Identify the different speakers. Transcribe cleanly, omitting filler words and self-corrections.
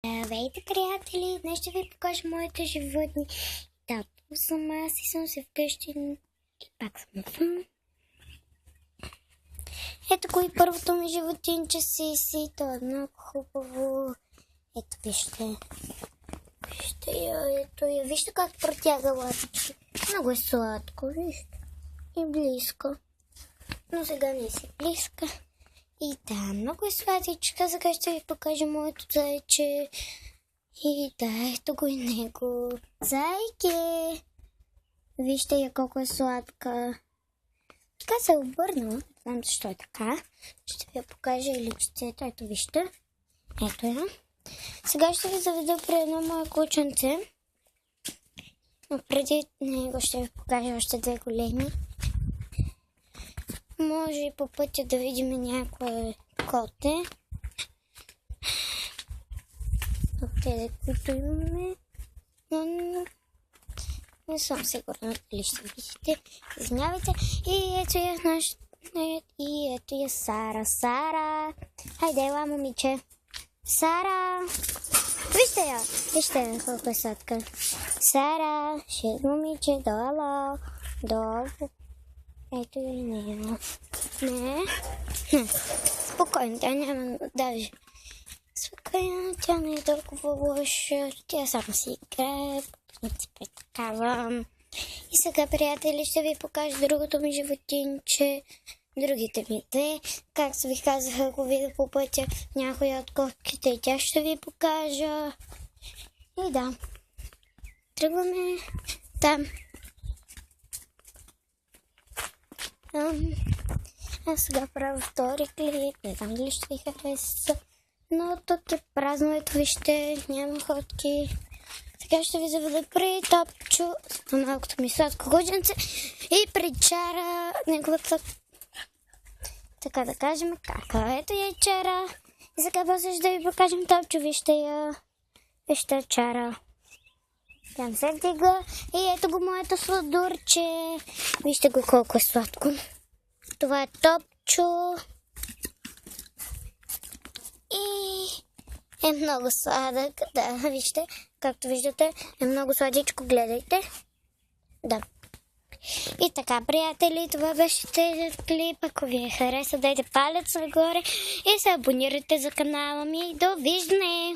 Speaker 1: Здравейте, приятели! Днес ще ви покажа моите животни. Да, тук съм аз и съм се вкъщи и пак съм навън. Ето го и първото ми животинче си. То е много хубаво. Ето, вижте. Вижте я, ето я. Вижте как протяга лапички. Много е сладко, вижте. И близко. Но сега не си близка. И да, много е сладичка. Сега ще ви покажа моето зайче. И да, ето го и него. Зайке! Вижте я колко е сладка. Така се е обърнала. Не знам защо е така. Ще ви я покажа и личицето. Ето вижте. Ето я. Сега ще ви заведа при едно мое кученце. Но преди него ще ви покажа още две големи. Може и по пътя да видим някое коте. От тези, които имаме. Но не съм сигурна дали ще видите. Извинявайте. И ето я и ето я Сара. Сара! Хайде, ела, момиче. Сара! Вижте я! Вижте я колко е сладка. Сара! Шест момиче, долу. Долу. Ето и нея. Не. Спокойно, тя няма даже. Спокойно, тя не е толкова лоша. Тя само си играе. Принципе такава. И сега, приятели, ще ви покажа другото ми животинче. Другите ми две. Както ви казах, ако видя по пътя някоя от котките, и тя ще ви покажа. И да. Тръгваме там. Аз сега правя втори клип. Не знам дали ще ви хареса. Но тук е празно, ето вижте, няма ходки. Сега ще ви заведа при Топчо, малкото ми сладко кученце, и при Чара, неговата, така да кажем, кака. Ето я Чара. И сега после ще ви покажем Топчо, вижте я. Вижте Чара. Там се вдига. И ето го моето сладурче. Вижте го колко е сладко. Това е Топчо. И е много сладък. Да, вижте. Както виждате, е много сладичко. Гледайте. Да. И така, приятели, това беше тези клип. Ако ви е хареса, дайте палец нагоре и се абонирайте за канала ми. Довиждане!